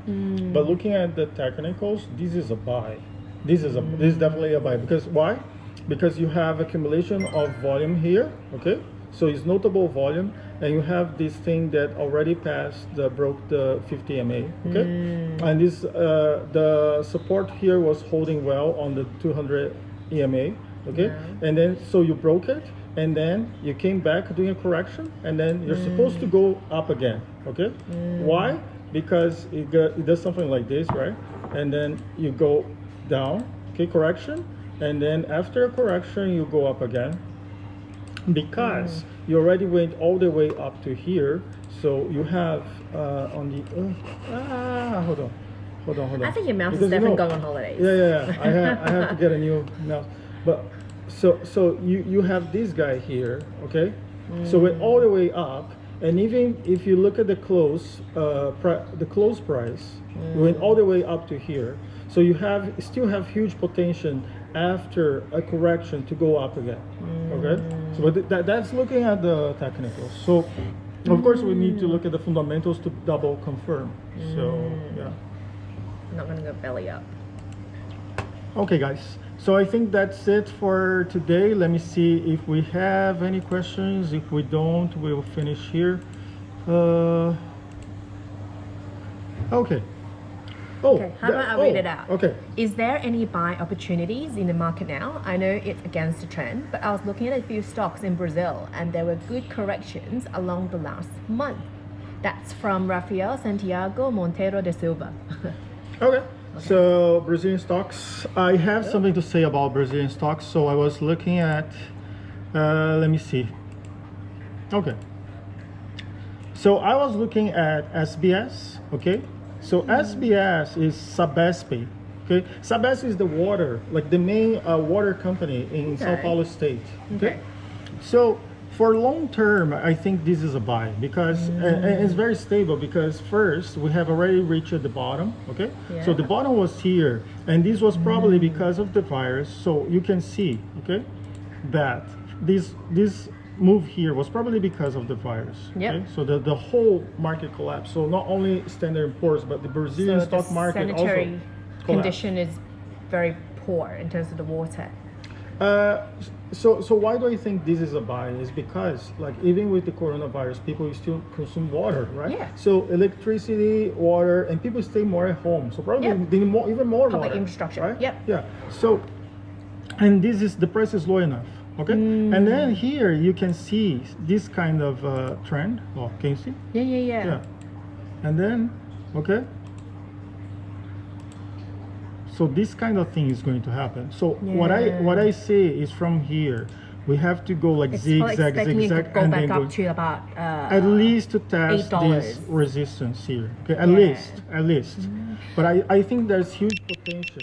but looking at the technicals, this is a buy. This is definitely a buy. Because why? Because you have accumulation of volume here. Okay, so it's notable volume, and you have this thing that already broke the 50 MA. Okay, and this the support here was holding well on the 200 EMA. Okay, Yeah. and then so you broke it. And then you came back doing a correction, and then you're supposed to go up again. Okay, why? Because it does something like this, right? And then you go down, okay, correction, and then after a correction you go up again, because you already went all the way up to here. So you have on the hold on. I think your mouse Because, is definitely going on holidays. Yeah. I have to get a new mouse. But so you have this guy here, okay? So went all the way up, and even if you look at the close price, you went all the way up to here. So you still have huge potential after a correction to go up again. Okay? So but that's looking at the technicals. So of course we need to look at the fundamentals to double confirm. So yeah. I'm not gonna go belly up. Okay guys, so I think that's it for today. Let me see if we have any questions. If we don't, we'll finish here. Okay. Oh, Okay, how about I read it out? Okay. Is there any buy opportunities in the market now? I know it's against the trend, but I was looking at a few stocks in Brazil and there were good corrections along the last month. That's from Rafael Santiago Monteiro de Silva. Okay. So Brazilian stocks, I have something to say about Brazilian stocks. So I was looking at, let me see. Okay. So I was looking at SBS, okay? So SBS is Sabesp, okay? Sabesp is the water, like the main water company in Sao Paulo state, okay? So for long term, I think this is a buy because and it's very stable because first we have already reached the bottom, okay? So the bottom was here, and this was probably because of the virus. So you can see, okay, that this move here was probably because of the virus. Okay? So the whole market collapsed. So not only Standard & Poor's, but the Brazilian stock market sanitary also collapsed. condition is very poor in terms of the water. So why do I think this is a buy? Is because like even with the coronavirus, people still consume water, right? Yeah. So electricity, water, and people stay more at home. So probably Yep. they need more, even more Public water, infrastructure. right? Yep. Yeah. So, and this is the price is low enough. Okay. And then here you can see this kind of trend. Oh, can you see? Yeah. Yeah. And then, okay. So this kind of thing is going to happen. So what I say is from here, we have to go like It's zigzag, expecting it to zigzag, go and back then up go to about at least to test this $8. resistance here. Okay, Yeah. at least. But I think there's huge potential.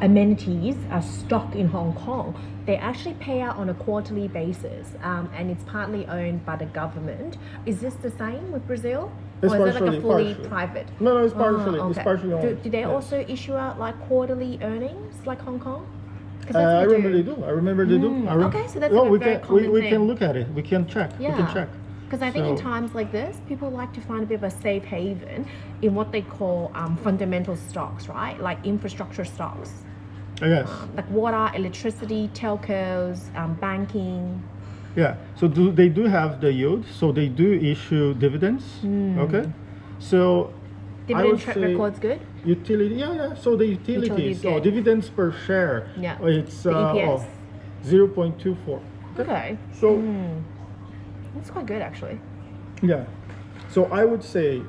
amenities are stock in Hong Kong. They actually pay out on a quarterly basis, and it's partly owned by the government. Is this the same with Brazil? It's or is it like a fully partially. private? No, it's partially. It's okay. partially owned. Do they Yes. also issue out like quarterly earnings like Hong Kong? 'Cause I what remember they do. I remember they do. Okay, so that's no, like a we very can common we thing. can look at it. We can check. We can check. Because I think in So- times like this, people like to find a bit of a safe haven in what they call fundamental stocks, right? Like infrastructure stocks. Yes. Like water, electricity, telcos, banking. Yeah. So they do have the yield. So they do issue dividends. Okay. So I Dividend would track say record's good. utility. Yeah. So the utilities. good. Dividends per share. Yeah. It's The EPS? 0.24. Okay. So That's quite good actually. yeah. So I would say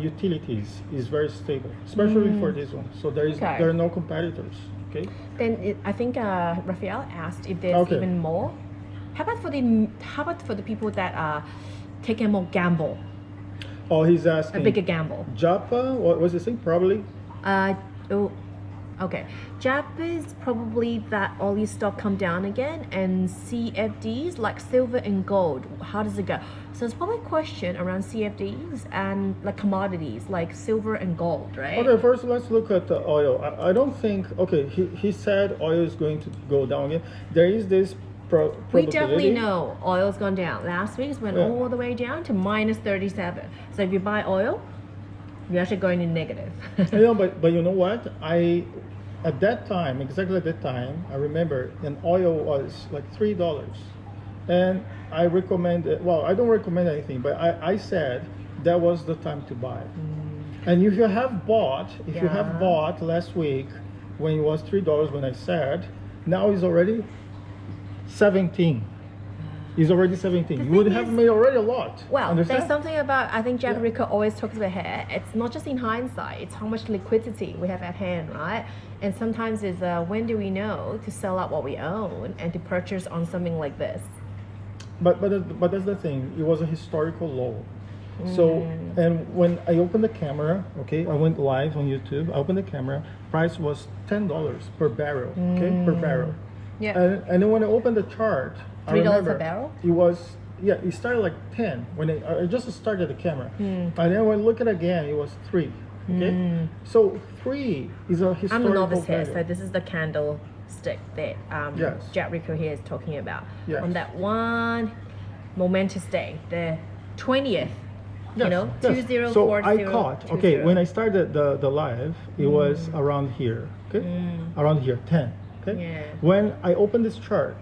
utilities is very stable, especially for this one. So there Okay. are no competitors. Okay. Then I think Raphael asked if there's Okay. even more. How about for the people that are taking a more gamble, Oh, he's a asking. bigger gamble? Japa, what was this thing? Probably. Oh, okay. Japanese probably that oil stock come down again, and CFDs like silver and gold. How does it go? So it's probably a question around CFDs and like commodities like silver and gold, right? Okay, first let's look at the oil. I don't think. Okay, he said oil is going to go down again. There is this We probability. definitely know oil's gone down. Last week's went Yeah. all the way down to minus 37. So if you buy oil, you're actually going in negative. Yeah, but you know what? At that time, exactly at that time, I remember, and oil was like $3, and I recommended. Well, I don't recommend anything, but I said that was the time to buy. And if you have bought, Yeah. last week when it was $3, when I said, now it's already 17. It's already 17. The You would thing have is- made already a lot. Well, Understand? there's something about, I think Japa Yeah. Rico always talks about here. It's not just in hindsight, it's how much liquidity we have at hand, right? And sometimes it's when do we know to sell out what we own and to purchase on something like this? But that's the thing. It was a historical low. So and when I opened the camera, okay, I went live on YouTube. I opened the camera. Price was $10 per barrel. Okay, per barrel. Yeah. And then when I opened the chart, I $3 remember per barrel? It was it started like 10 when I just started the camera. And then when I look at it again, it was 3. Okay, so 3 is a I'm historical a novice here, value. so this is the candlestick that Yes. Japa Rico here is talking about. Yes. On that one momentous day, the 20th, you Yes, know, yes. 2040. So I caught. Okay, when I started the live, it was around here. Okay, around here, 10. Okay. Yeah. When I opened this chart,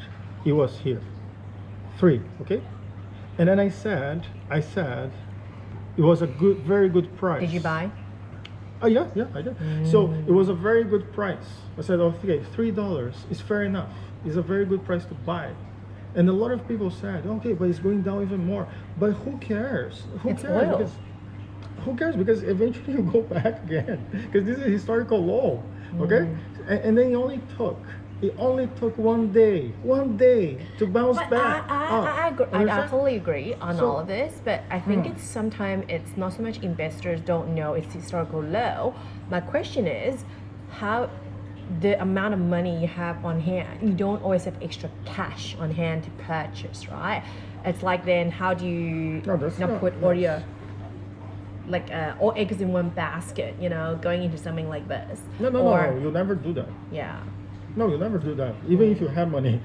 it was here, 3. Okay, and then I said, it was a very good price. Did you buy? Oh yeah, I did. So it was a very good price. I said, okay, $3 is fair enough. It's a very good price to buy. And a lot of people said, okay, but it's going down even more. But who cares? It's oil. Because, who cares? Because eventually you go back again. Because this is a historical low. Okay? And then it only took one day to bounce But back. I agree. I Understand? totally agree on So- all of this, but I think it's sometimes it's not so much investors don't know it's historical low. My question is how the amount of money you have on hand, you don't always have extra cash on hand to purchase, right? It's like then how do you No, that's not- put all yes. your like all eggs in one basket, you know, going into something like this? No, Or- you'll never do that. Yeah. No, you never do that. Even if you have money,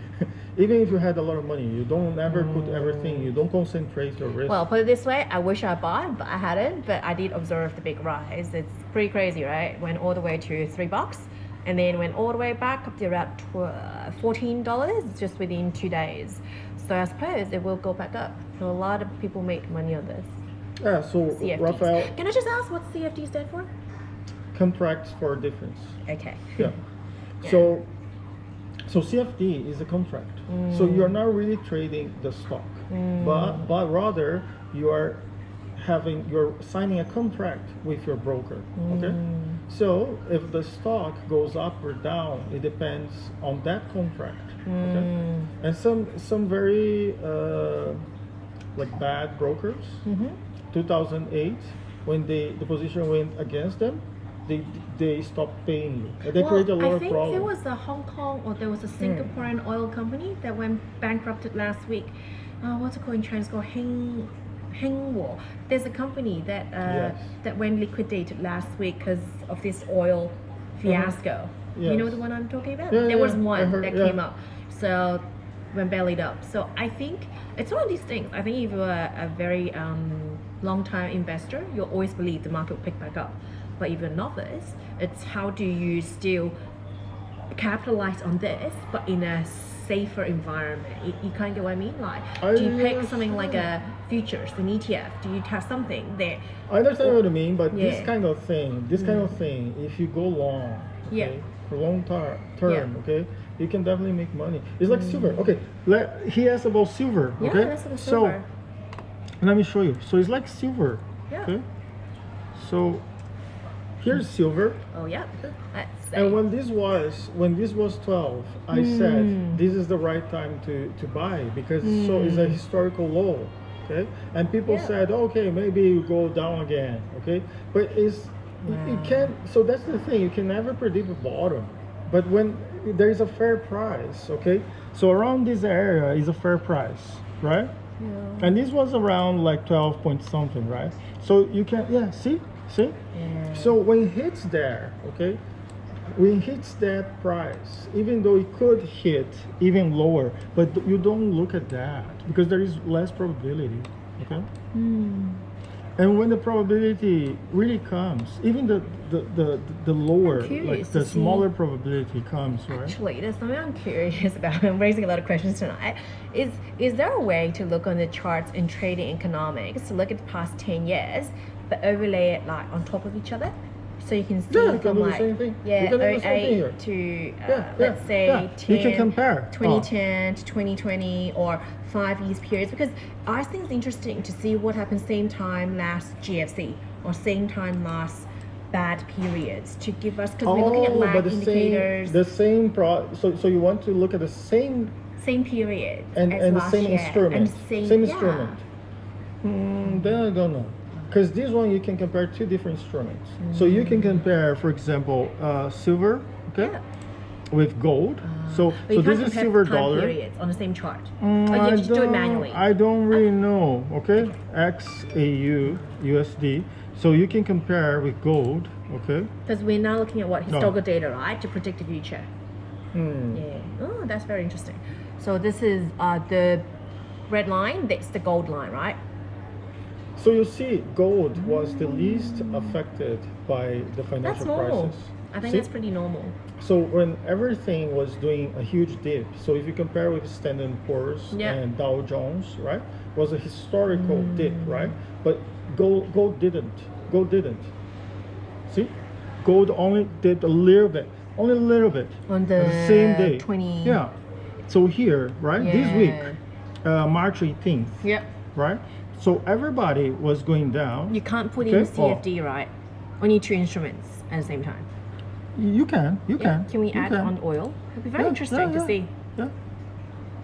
even if you had a lot of money, you don't ever put everything. You don't concentrate your risk. Well, put it this way, I wish I bought, but I hadn't. But I did observe the big rise. It's pretty crazy, right? Went all the way to $3, and then went all the way back up to around $14 just within 2 days. So I suppose it will go back up. So a lot of people make money on this. Yeah. So CFDs. Raphael, Can I just ask what CFD stand for? contracts for difference. Okay. Yeah. So CFD is a contract. So you're not really trading the stock, but rather you're signing a contract with your broker. Okay. So if the stock goes up or down, it depends on that contract. Okay. And some very like bad brokers, 2008, when the position went against them, they stopped paying you. They create a lot of I think problems. there was a Hong Kong or there was a Singaporean oil company that went bankrupted last week. What's it called in Chinese? It's called Hengwo. There's a company that that went liquidated last week because of this oil fiasco. You know the one I'm talking about? There was one that came up. So went bellied up. So I think it's one of these things. I think if you're a very long-time investor, you'll always believe the market will pick back up. But if you're a novice, it's how do you still capitalize on this, but in a safer environment? You kind of get what I mean? Like, do you pick something like a futures, an ETF? Do you have something that? I understand what you mean, but this kind of thing, if you go long, okay, for long term, okay, you can definitely make money. It's like silver. Okay, he asked about silver. Okay, that's about silver. So let me show you. So it's like silver. Yeah. Okay. So here's silver. Oh yeah. And when this was 12, I said this is the right time to buy because so it's a historical low. Okay, and people said, okay, maybe you go down again. Okay, but it can't. So that's the thing. You can never predict the bottom. But when there is a fair price, okay, so around this area is a fair price, right? Yeah. And this was around like 12 point something, right? So you can, see? Yeah. So when it hits there, okay, when it hits that price, even though it could hit even lower, but you don't look at that because there is less probability, okay? And when the probability really comes, even the lower, like the smaller probability comes, right? Actually, there's something I'm curious about. I'm raising a lot of questions tonight. Is there a way to look on the charts in trading economics to look at the past 10 years, but overlay it like on top of each other? So you can see from like, you can 08 to, let's say, 10, you can compare 2010 to 2020 or 5 years periods, because I think it's interesting to see what happened same time last GFC or same time last bad periods to give us, because we're looking at lag indicators. So you want to look at the same period and the last same year. instrument. And Same instrument. Then I don't know. Because this one you can compare two different instruments. So you can compare, for example, silver, okay, with gold. So this is silver dollar. Periods on the same chart. Or you have to do it manually. I don't really know. Okay, XAU USD. So you can compare with gold. Okay. Because we're now looking at what historical data, right, to predict the future. Yeah. Oh, that's very interesting. So this is the red line. That's the gold line, right? So you see, gold was the least affected by the financial crisis. I think that's pretty normal. So when everything was doing a huge dip, so if you compare with Standard & Poor's and Dow Jones, right, was a historical dip, right? But gold didn't. See, gold only did a little bit, only a little bit on the same day. 20. Yeah. So here, right, this week, March 18th. Yep. Right. So everybody was going down. You can't put in CFD, right? Only two instruments at the same time. You can. Can we add on oil? It'd be very interesting to see. Yeah.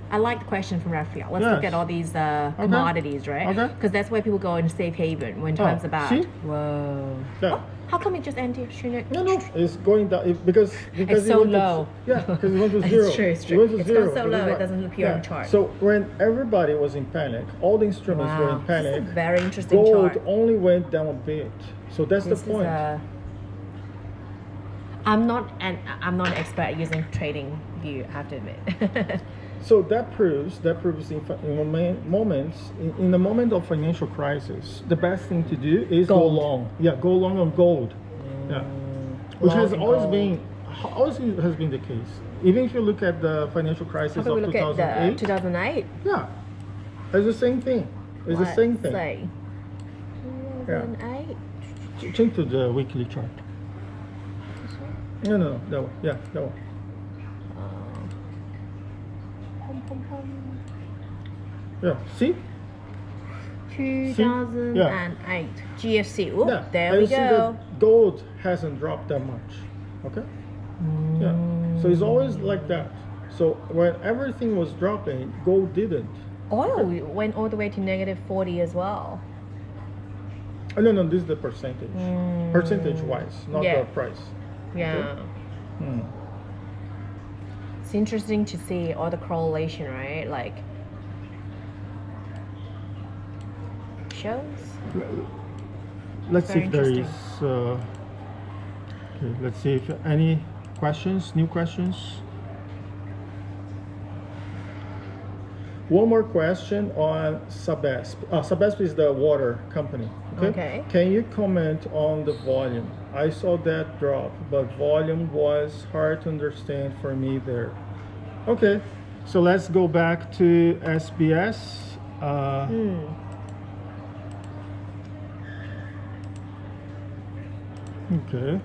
I like the question from Raphael. Let's look at all these commodities, right? Okay. Because that's where people go in safe haven when times are bad. See? Whoa. Yeah. Oh, how come it just ended? No, it's going down because it's so low. Because it went to zero. It's true. It's gone so low, it doesn't appear on the chart. So when everybody was in panic, all the instruments were in panic. This is a very interesting chart. Gold only went down a bit. So that's the point. I'm not an expert at using trading view, I have to admit. So that proves in the moment of financial crisis, the best thing to do is go Gold. long. Yeah, go long on gold. Yeah, which Long has in always gold. been the case. Even if you look at the financial crisis How of about we look at 2008, the 2008? yeah, it's the same thing. It's the same thing. Say, Yeah. 2008. Change to the weekly chart. No, that one. Yeah, that one. Yeah, see? 2008 GFC. Oh, Yeah, there and we see go. that gold hasn't dropped that much. Okay? Yeah. So it's always like that. So when everything was dropping, gold didn't. Oil went all the way to -40 as well. Oh, no, this is the percentage. Percentage wise, not Yeah. the price. Yeah. Hmm. It's interesting to see all the correlation, right? Like shows. Let's see Very if there is. interesting. Okay, let's see if any questions, new questions. One more question on Sabesp. Sabesp is the water company. Okay. Can you comment on the volume? I saw that drop, but volume was hard to understand for me there. Okay, so let's go back to SBS. Okay.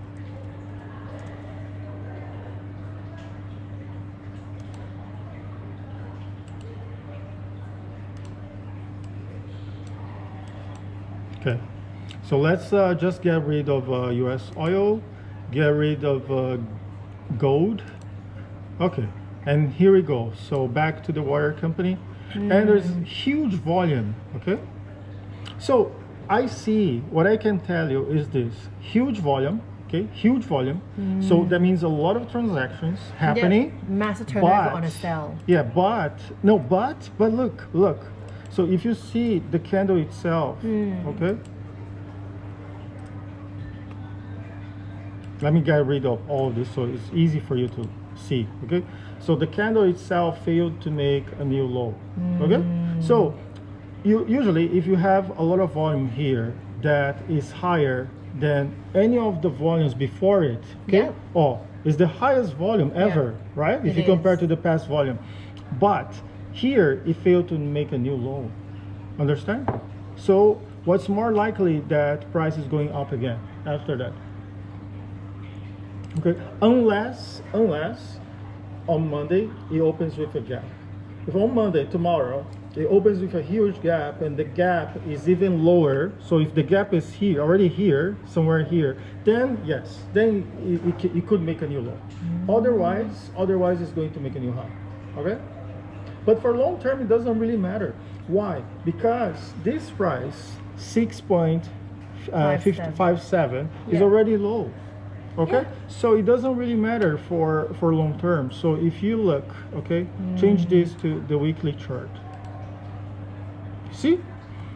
Okay, so let's just get rid of US oil, get rid of gold. Okay, and here we go. So back to the water company, and there's huge volume. Okay, so I see, what I can tell you is this: huge volume. Okay, huge volume. So that means a lot of transactions happening. Yeah, massive turnover on a sell. Yeah, but look. So if you see the candle itself, okay. Let me get rid of all of this so it's easy for you to see. Okay, so the candle itself failed to make a new low. Okay, so usually if you have a lot of volume here that is higher than any of the volumes before it, okay? Yeah. It's the highest volume ever, right? If It you compare is. to the past volume. But here it failed to make a new low. Understand? So what's more likely that price is going up again after that? Okay, unless on Monday it opens with a gap. If on Monday, tomorrow, it opens with a huge gap and the gap is even lower, so if the gap is here, already here, somewhere here, then yes, then it could make a new low. Otherwise it's going to make a new high. Okay? But for long term, it doesn't really matter. Why? Because this price, 6.57, is already low. Okay, so it doesn't really matter for long term. So if you look, okay, change this to the weekly chart. See?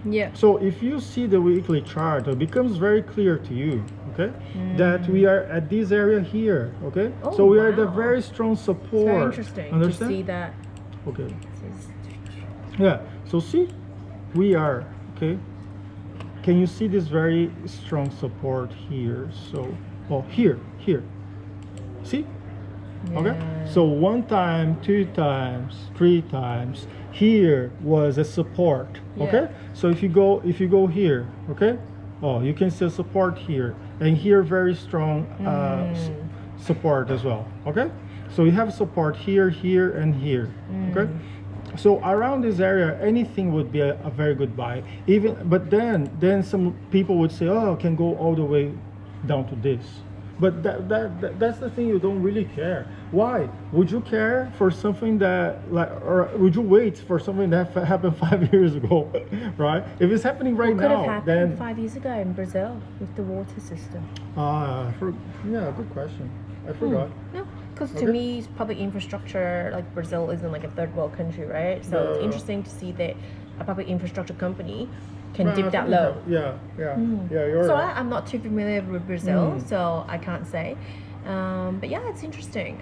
Yeah. So if you see the weekly chart, it becomes very clear to you, okay, that we are at this area here, okay. Oh, so we are at a wow. very strong support. It's very interesting Understand? to see that. Okay. Yeah. So see, we are okay. Can you see this very strong support here? So, here. See? Okay. So 1 time, 2 times, 3 times. Here was a support. Okay. So if you go here, okay. You can see a support here, and here very strong support as well. Okay. So you have support here, and here. Okay. So around this area, anything would be a very good buy. But then some people would say, oh, can go all the way down to this. But that's the thing, you don't really care. Why? Would you care for something that, or would you wait for something that happened 5 years ago, right? If it's happening right What could now, have happened then 5 years ago in Brazil with the water system? yeah, good question. I forgot. No, because to me, public infrastructure, like Brazil isn't like a third world country, right? So No. it's interesting to see that a public infrastructure company can No, dip I that think low. Yeah, you're So right. I'm not too familiar with Brazil, so I can't say. But yeah, it's interesting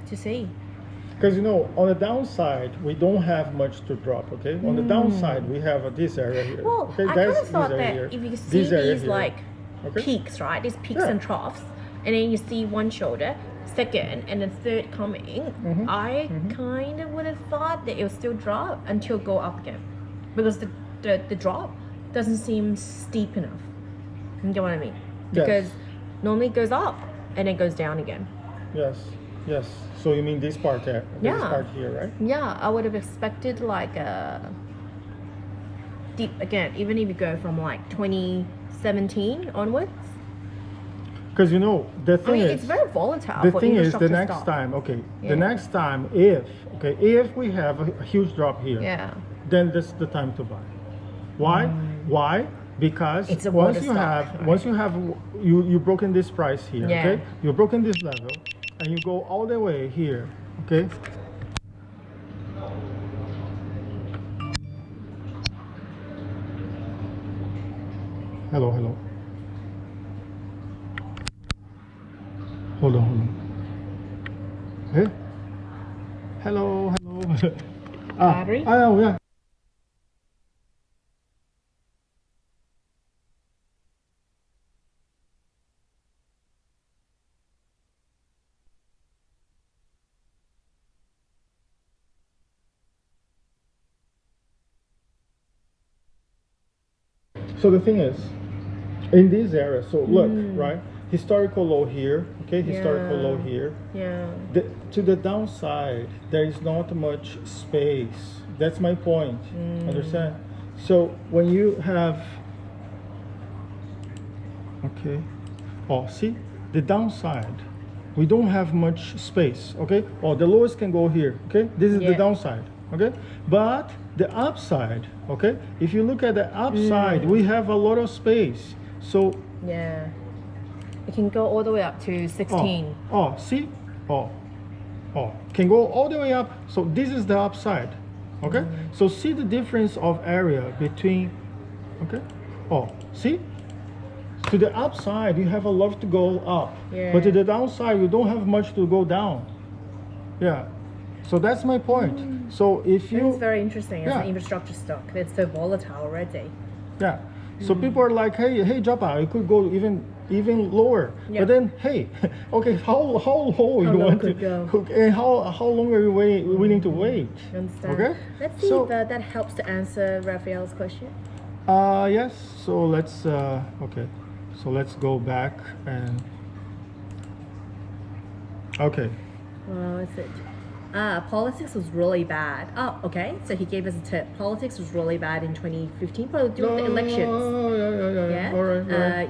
to see. Because on the downside, we don't have much to drop. Okay, on the downside, we have this area here. Well, Okay, I kind of thought that if you see these like peaks, right? These peaks and troughs, and then you see one shoulder, second, and then third coming. I kind of would have thought that it would still drop until go up again, because the drop doesn't seem steep enough. You get what I mean? Because normally it goes up and it goes down again. Yes. Yes. So you mean this part there? This part here, right? Yeah, I would have expected like a deep again, even if you go from like 2017 onwards. Because the thing is, it's very volatile. The for thing is, the infrastructure next stuff. time, the next time, if we have a huge drop here, then this is the time to buy. Why? Why? Because it's a once water you stock, have, right? once you have, you've broken this price here, okay? You've broken this level, and you go all the way here, okay? Hello. Hold on. Hey? Hello. Battery? Oh, yeah. So the thing is, in this area, so look, right? Historical low here, okay? Historical low here. Yeah. To the downside, there is not much space. That's my point. Understand? So when you have, okay, see the downside, we don't have much space. Okay, the lowest can go here. Okay, this is the downside. Okay, but the upside, okay, if you look at the upside, we have a lot of space. So yeah, it can go all the way up to 16. See, can go all the way up. So this is the upside. Okay, so see the difference of area between, okay, see, to the upside you have a lot to go up, but to the downside you don't have much to go down. So that's my point. So if you, it's very interesting as an infrastructure stock. It's so volatile already. So people are like, hey Japa, it could go even lower. But then, hey, okay, how low you want to go, and how long are you willing to wait? Understand. Okay. Let's see if that helps to answer Raphael's question. Yes. So let's So let's go back and Well, that's it. Politics was really bad. Oh, okay. So he gave us a tip. Politics was really bad in 2015, probably during the elections. Yeah. All right.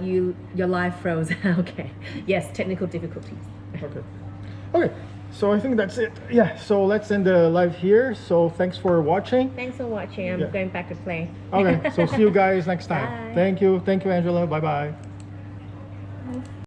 Your live froze. Okay. Yes, technical difficulties. Okay. So I think that's it. Yeah. So let's end the live here. So thanks for watching. Thanks for watching. I'm going back to play. Okay. So see you guys next time. Bye. Thank you, Angela. Bye bye.